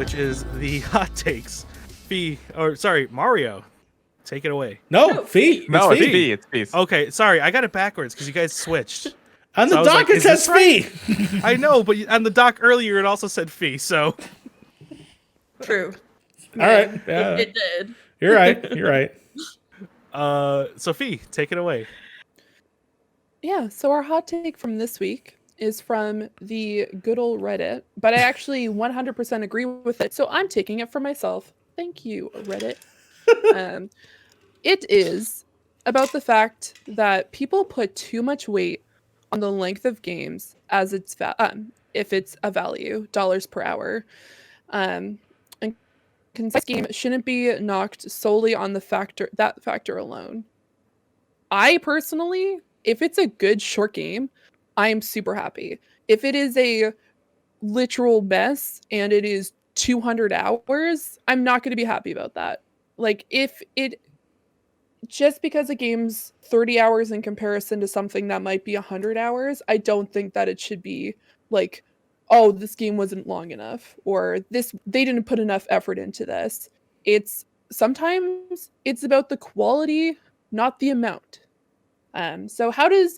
which is the hot takes. Mario, take it away. No, Fee. No, it's Fee. It's Fee. Okay, sorry, I got it backwards because you guys switched. On the doc, it says Fee. I know, but on the doc earlier, it also said Fee, so. True. All right. It did. You're right. So Fee, take it away. Yeah, so our hot take from this week is from the good old Reddit, but I actually 100% agree with it, so I'm taking it for myself. Thank you, Reddit. It is about the fact that people put too much weight on the length of games as its if it's a value, dollars per hour. And concise game shouldn't be knocked solely on that factor alone. I personally, if it's a good short game, I am super happy. If it is a literal mess and it is 200 hours, I'm not going to be happy about that. Like, if it just because a game's 30 hours in comparison to something that might be 100 hours, I don't think that it should be like, oh, this game wasn't long enough, or they didn't put enough effort into this. Sometimes it's about the quality, not the amount. So how do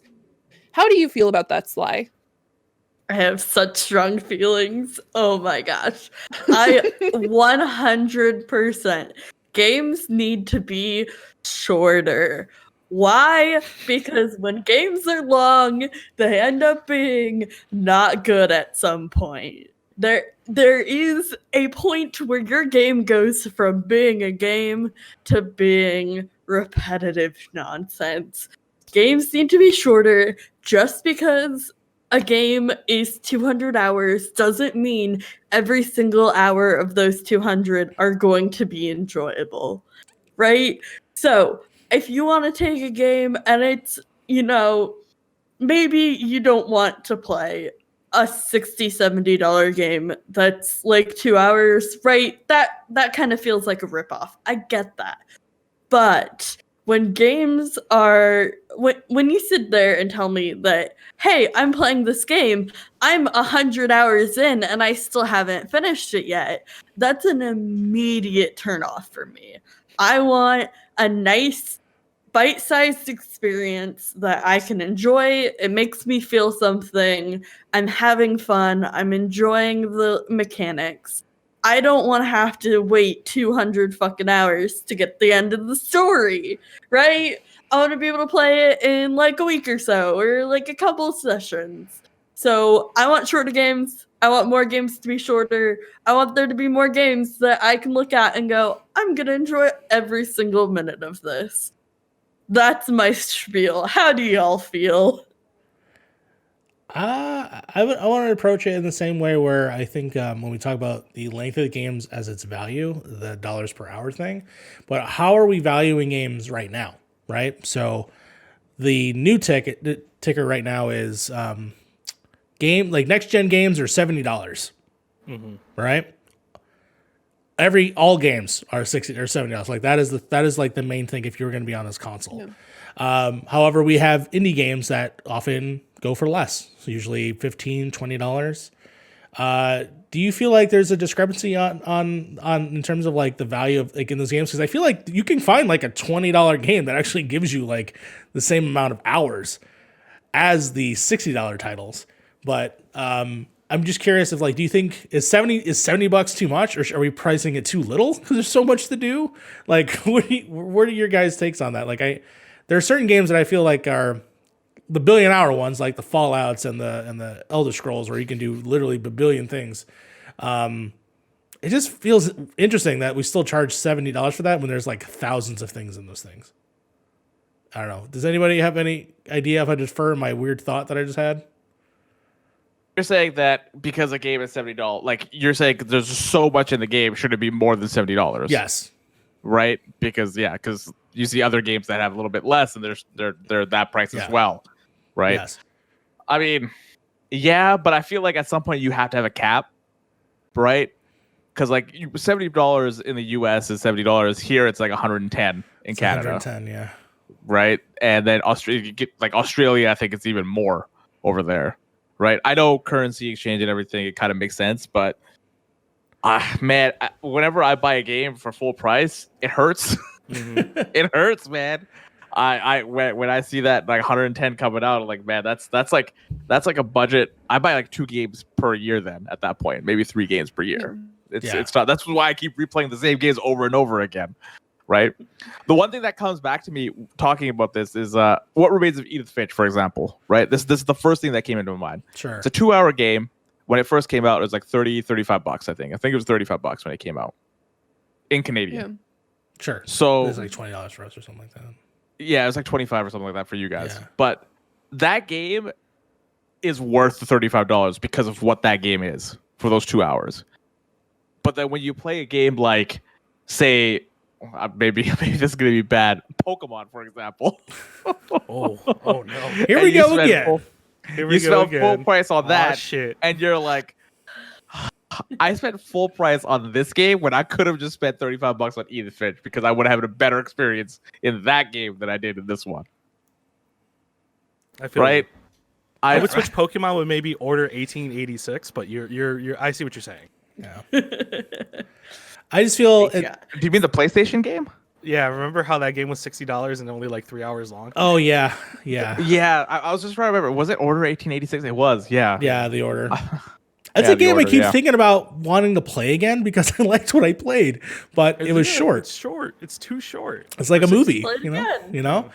you feel about that, Sly? I have such strong feelings. Oh my gosh. I 100%. Games need to be shorter. Why? Because when games are long, they end up being not good at some point. There is a point where your game goes from being a game to being repetitive nonsense. Games need to be shorter. Just because a game is 200 hours doesn't mean every single hour of those 200 are going to be enjoyable, right? So if you want to take a game and it's, maybe you don't want to play a $60, $70 game that's like 2 hours, right? That kind of feels like a ripoff. I get that. But when games are, when you sit there and tell me that, hey, I'm playing this game, I'm 100 hours in and I still haven't finished it yet, that's an immediate turnoff for me. I want a nice bite-sized experience that I can enjoy. It makes me feel something. I'm having fun. I'm enjoying the mechanics. I don't want to have to wait 200 fucking hours to get the end of the story, right? I want to be able to play it in like a week or so, or like a couple sessions. So I want shorter games. I want more games to be shorter. I want there to be more games that I can look at and go, I'm going to enjoy every single minute of this. That's my spiel. How do y'all feel? I want to approach it in the same way where I think when we talk about the length of the games as its value, the dollars per hour thing, but how are we valuing games right now, right? So the new ticker right now is next gen games are $70, right? All games are $60 or $70. Like that is like the main thing if you're going to be on this console. Yeah. However, we have indie games that often go for less, so usually $15, $20. Do you feel like there's a discrepancy on in terms of like the value of like in those games? Because I feel like you can find like a $20 game that actually gives you like the same amount of hours as the $60 titles. But I'm just curious if like, do you think is $70 too much, or are we pricing it too little because there's so much to do? Like, what are your guys' takes on that? Like, there are certain games that I feel like are the billion-hour ones, like the Fallouts and the Elder Scrolls, where you can do literally a billion things. It just feels interesting that we still charge $70 for that when there's like thousands of things in those things. I don't know. Does anybody have any idea if I defer my weird thought that I just had? You're saying that because a game is $70, like you're saying there's so much in the game, should it be more than $70? Yes. Right? Because you see other games that have a little bit less, and they're that price as well, right? Yes. I mean, yeah, but I feel like at some point you have to have a cap, right? Because like $70 in the US is $70. Here it's like 110 in Canada. 110, yeah. Right, and then Australia, I think it's even more over there. Right, I know currency exchange and everything, it kind of makes sense, but Man, whenever I buy a game for full price, it hurts. It hurts, man. When I see that like 110 coming out, I'm like, man, that's like a budget. I buy like 2 games per year. Then at that point, maybe 3 games per year. It's not. That's why I keep replaying the same games over and over again. Right. The one thing that comes back to me talking about this is What Remains of Edith Finch, for example. Right. This is the first thing that came into my mind. Sure. It's a 2-hour game. When it first came out, it was like $35. I think it was $35 when it came out in Canadian. Yeah. Sure. So it was like $20 for us or something like that. Yeah, it was like 25 or something like that for you guys. Yeah. But that game is worth the $35 because of what that game is for those 2 hours. But then when you play a game like, say, maybe this is gonna be bad, Pokemon, for example. Oh no! Here we go again. You spend full price on that, shit. and you're like, I spent full price on this game when I could have just spent $35 on Edith Finch because I would have had a better experience in that game than I did in this one. I feel right. I would switch Pokemon with maybe Order 1886, but you're I see what you're saying. Yeah. I just feel. Do you mean the PlayStation game? Yeah, remember how that game was $60 and only like 3 hours long? Oh yeah. Yeah. I was just trying to remember. Was it Order 1886? It was. Yeah. Yeah, the Order. It's a game I keep thinking about wanting to play again because I liked what I played, but it was short. It's short. It's too short. It's like a movie, you know.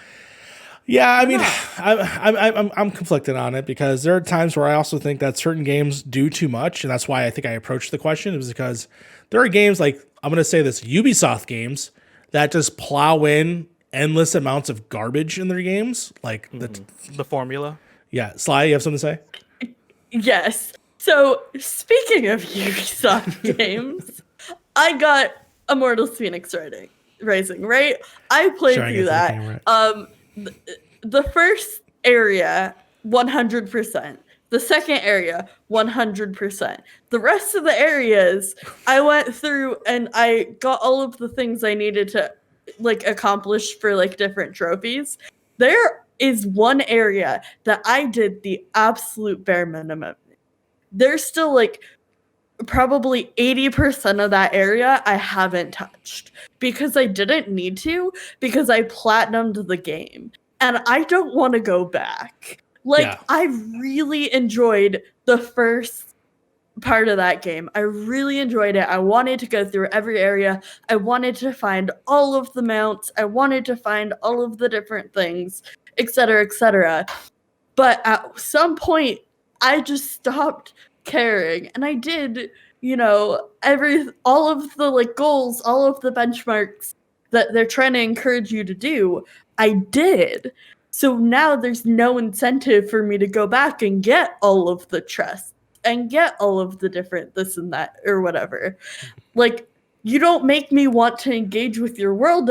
Yeah, I mean, I'm conflicted on it because there are times where I also think that certain games do too much, and that's why I think I approached the question. It was because there are games like, I'm going to say this, Ubisoft games that just plow in endless amounts of garbage in their games, like the formula. Yeah, Sly, you have something to say? Yes. So, speaking of Ubisoft games, I got Immortals Phoenix Rising, right? I played through that. The first area, 100%. The second area, 100%. The rest of the areas, I went through and I got all of the things I needed to like accomplish for like different trophies. There is one area that I did the absolute bare minimum. There's still like probably 80% of that area I haven't touched because I didn't need to, because I platinumed the game and I don't want to go back. I really enjoyed the first part of that game. I really enjoyed it. I wanted to go through every area. I wanted to find all of the mounts. I wanted to find all of the different things, etc., etc. But at some point, I just stopped caring, and I did, all of the like goals, all of the benchmarks that they're trying to encourage you to do, I did. So now there's no incentive for me to go back and get all of the chests and get all of the different this and that or whatever. Like, you don't make me want to engage with your world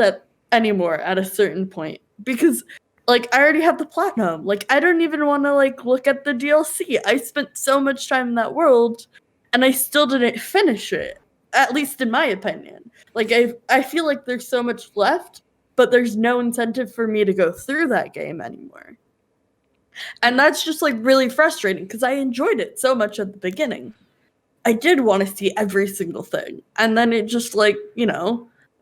anymore at a certain point because like, I already have the platinum. Like, I don't even want to, like, look at the DLC. I spent so much time in that world, and I still didn't finish it. At least in my opinion. Like, I feel like there's so much left, but there's no incentive for me to go through that game anymore. And that's just, like, really frustrating, because I enjoyed it so much at the beginning. I did want to see every single thing. And then it just, like,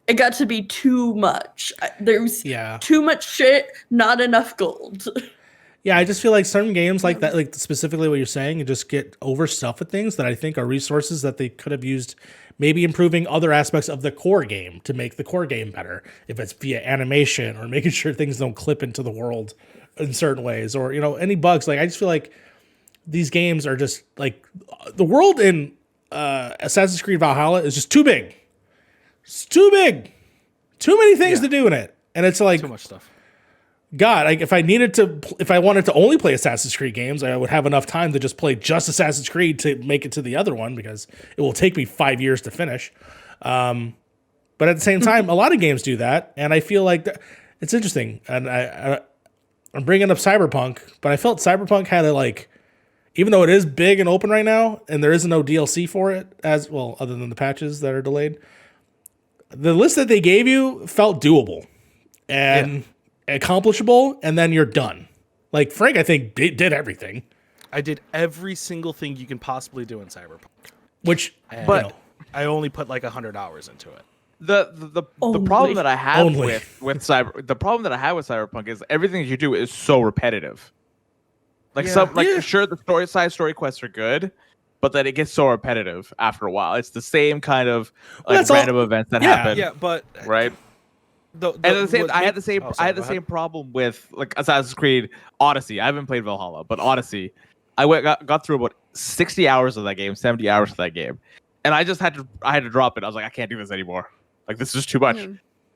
it got to be too much. There's too much shit, not enough gold. Yeah, I just feel like certain games like that, like specifically what you're saying, you just get overstuffed with things that I think are resources that they could have used, maybe improving other aspects of the core game to make the core game better. If it's via animation or making sure things don't clip into the world in certain ways, or any bugs. Like, I just feel like these games are just like the world in Assassin's Creed Valhalla is just too big. It's too big. Too many things to do in it. And it's like too much stuff. God, if I wanted to only play Assassin's Creed games, I would have enough time to just play just Assassin's Creed to make it to the other one, because it will take me 5 years to finish. But at the same time, a lot of games do that. And I feel like it's interesting. And I'm bringing up Cyberpunk, but I felt Cyberpunk had even though it is big and open right now, and there isn't no DLC for it as well, other than the patches that are delayed, the list that they gave you felt doable and accomplishable, and then you're done. Like, Frank, I think, did everything. I did every single thing you can possibly do in Cyberpunk. Which, I only put like 100 hours into it. The Only. problem that I have Only. with Cyberpunk is everything you do is so repetitive. Like Yeah. sure the story quests are good, but then it gets so repetitive after a while. It's the same kind of like that's all- random events that yeah, happen. Yeah, but Right. and And at the same, I had the same problem with like Assassin's Creed Odyssey. I haven't played Valhalla, but Odyssey, got through about 60 hours of that game, 70 hours of that game, and I had to drop it. I was like, I can't do this anymore. Like this is too much.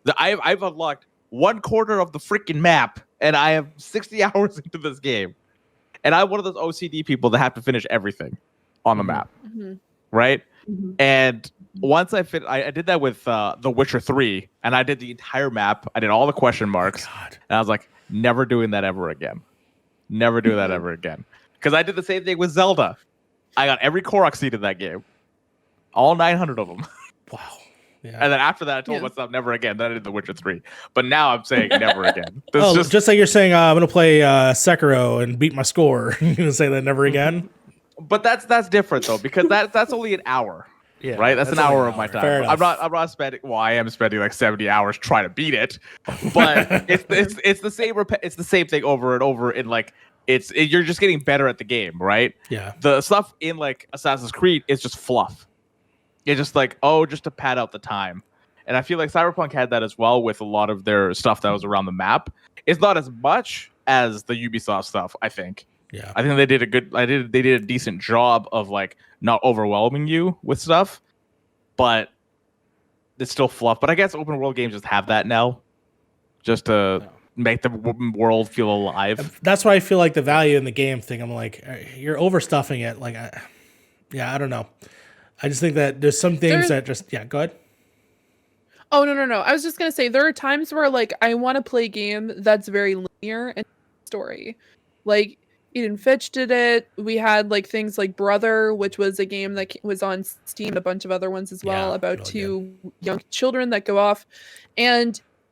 Yeah. I've unlocked 1/4 of the freaking map, and I have 60 hours into this game, and I'm one of those OCD people that have to finish everything on the map, right? Mhm. And once I did that with The Witcher 3, and I did the entire map. I did all the question marks, God. and I was like, never doing that ever again. Never do that ever again. Because I did the same thing with Zelda. I got every Korok seed in that game, all 900 of them. Wow. Yeah. And then after that, I told myself never again. Then I did The Witcher 3. But now I'm saying never again. This Oh, just, just like you're saying, I'm gonna play Sekiro and beat my score. You're gonna say that never again. but that's different though, because that's only an hour. yeah, Right, that's an only hour of my time. Fair I'm not spending. Well, I am spending like 70 hours trying to beat it, but it's the same. It's the same thing over and over. In like you're just getting better at the game, right? Yeah. The stuff in like Assassin's Creed is just fluff. It's just like just to pad out the time, and I feel like Cyberpunk had that as well with a lot of their stuff that was around the map. It's not as much as the Ubisoft stuff, I think. Yeah. I think they did a decent job of like not overwhelming you with stuff, but it's still fluff. But I guess open world games just have that now, just to make the world feel alive. That's why I feel like the value in the game thing. I'm like, you're overstuffing it. Like, I don't know. I just think that there's some things that just go ahead. Oh no. I was just gonna say there are times where like I want to play a game that's very linear and story. Like Eden Fitch did it. We had like things like Brother, which was a game that was on Steam, and a bunch of other ones as well, about two young children that go off.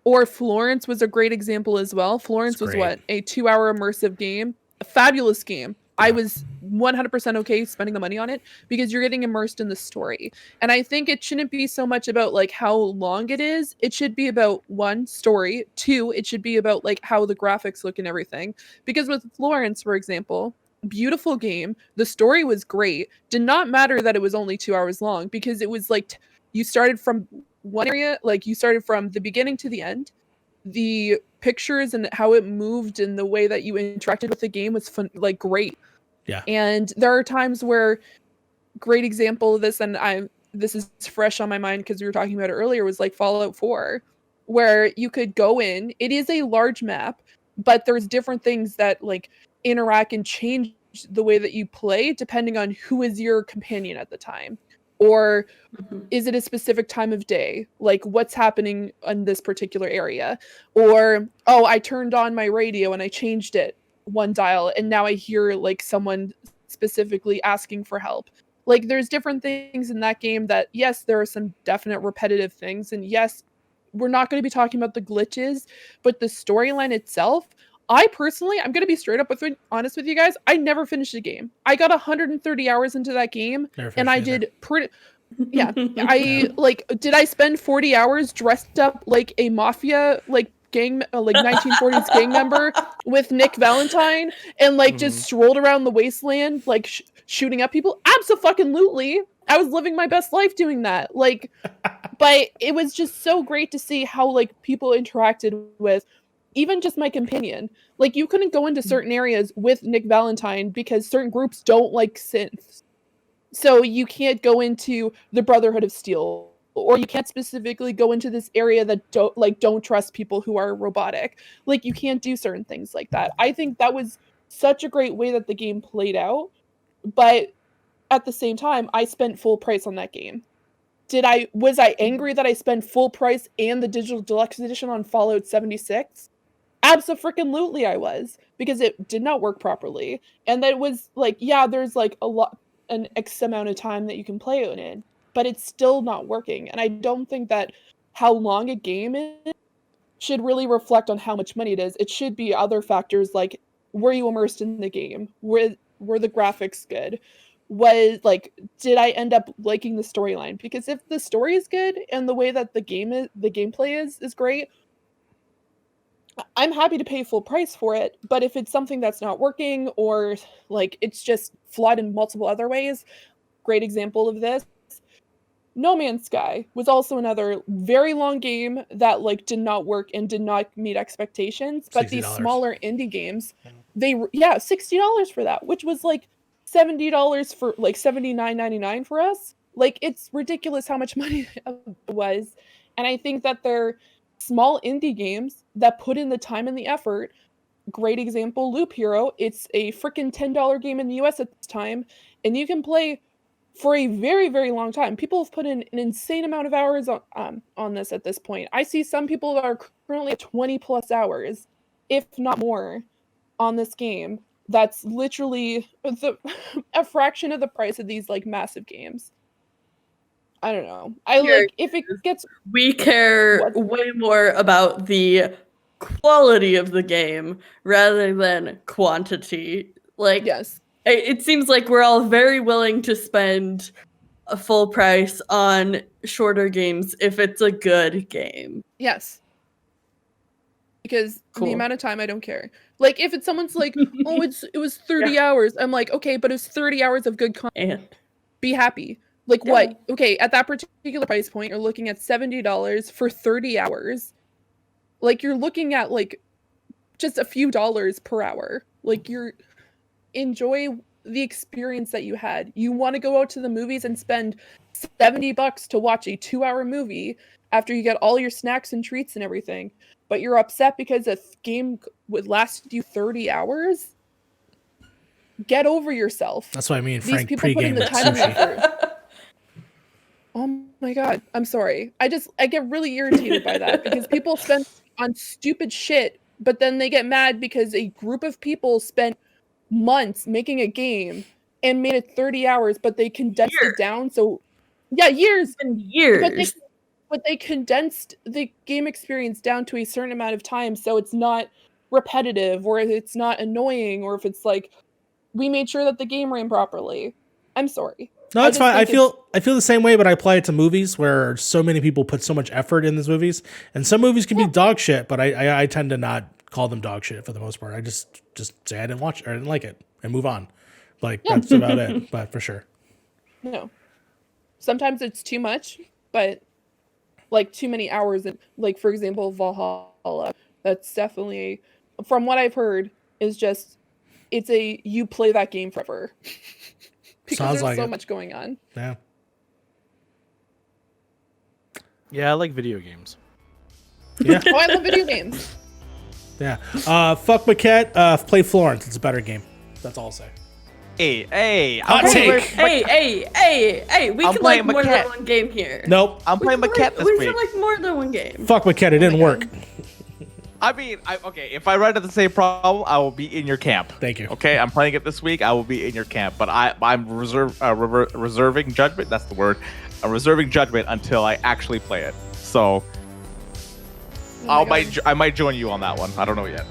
Or Florence was a great example as well. Florence was what, a 2-hour immersive game, a fabulous game. I was 100% okay spending the money on it because you're getting immersed in the story. And I think it shouldn't be so much about like how long it is. It should be about 1, story. 2, it should be about like how the graphics look and everything. Because with Florence, for example, beautiful game. The story was great. Did not matter that it was only 2 hours long because it was like you started from one area, like you started from the beginning to the end. The pictures and how it moved and the way that you interacted with the game was fun, like great. Yeah. And there are times where, great example of this, and this is fresh on my mind because we were talking about it earlier, was like Fallout 4, where you could go in. It is a large map, but there's different things that like interact and change the way that you play depending on who is your companion at the time. Or is it a specific time of day? Like what's happening in this particular area? Or, I turned on my radio and I changed it one dial and now I hear like someone specifically asking for help. Like there's different things in that game that, yes, there are some definite repetitive things. And yes, we're not going to be talking about the glitches, but the storyline itself, I personally, I'm going to be straight up honest with you guys. I never finished the game. I got 130 hours into that game and I did pretty... Yeah. Did I spend 40 hours dressed up like a mafia, like gang, like 1940s gang member with Nick Valentine and like just strolled around the wasteland, like shooting up people? Abso-fucking-lutely. I was living my best life doing that. Like, but it was just so great to see how like people interacted with even just my companion. Like you couldn't go into certain areas with Nick Valentine because certain groups don't like synths. So you can't go into the Brotherhood of Steel, or you can't specifically go into this area that don't trust people who are robotic. Like you can't do certain things like that. I think that was such a great way that the game played out. But at the same time, I spent full price on that game. Was I angry that I spent full price and the digital deluxe edition on Fallout 76? Abso-freaking-lutely I was, because it did not work properly. And that was like, there's like an X amount of time that you can play it in, but it's still not working. And I don't think that how long a game is should really reflect on how much money it is. It should be other factors like, were you immersed in the game? Were the graphics good? was like, did I end up liking the storyline? Because if the story is good and the way that the gameplay is great, I'm happy to pay full price for it. But if it's something that's not working or like it's just flawed in multiple other ways, great example of this, No Man's Sky was also another very long game that like did not work and did not meet expectations. But these $60. smaller indie games, $60 for that, which was like $70 for like $79.99 for us. Like it's ridiculous how much money it was. And I think that they're small indie games that put in the time and the effort. Great example, Loop Hero. It's a freaking $10 game in the US at this time, and you can play for a very, very long time. People have put in an insane amount of hours on this at this point. I see some people that are currently at 20 plus hours, if not more, on this game. That's literally a fraction of the price of these like massive games. I don't know. If it gets. We care way more about the quality of the game rather than quantity. Like, Yes. It seems like we're all very willing to spend a full price on shorter games if it's a good game. Yes. Because Cool. the amount of time, I don't care. Like if it's someone's like, oh, it was 30 hours. I'm like, okay, but it's 30 hours of good content. And Be happy. Like what? Okay, at that particular price point, you're looking at $70 for 30 hours. Like you're looking at like just a few dollars per hour. Like you're enjoy the experience that you had. You want to go out to the movies and spend $70 to watch a 2-hour movie after you get all your snacks and treats and everything, but you're upset because a game would last you 30 hours? Get over yourself. That's what I mean. These Frank people put in pregame the time and sushi. effort. Oh my god, I'm sorry. I get really irritated by that because people spend on stupid shit, but then they get mad because a group of people spent months making a game and made it 30 hours, but they condensed it down. So yeah, years and years. But they condensed the game experience down to a certain amount of time, so it's not repetitive, or it's not annoying, or if it's like we made sure that the game ran properly. I'm sorry. No, it's fine. I feel the same way, but I apply it to movies where so many people put so much effort in these movies, and some movies can be dog shit, but I tend to not call them dog shit for the most part. I just say I didn't watch it or I didn't like it and move on. Like that's about it. But for sure. No. Sometimes it's too much, but like too many hours, and like for example, Valhalla. That's definitely, from what I've heard, is just you play that game forever. Because Sounds there's like so it. much going on. Yeah. Yeah, I like video games. Yeah. Oh, I love video games. Yeah. Fuck Maquette. Play Florence. It's a better game. That's all I'll say. Hey, Hot take. Hey, we I'm can like playing more than Maquette. one game here. Nope. I'm playing Maquette this We week. can like more than one game. Fuck Maquette. It didn't work. I mean, okay, if I run into the same problem, I will be in your camp. Thank you. Okay, I'm playing it this week. I will be in your camp, but I'm reserving judgment. That's the word. I'm reserving judgment until I actually play it. So Oh my God. I might join you on that one. I don't know yet.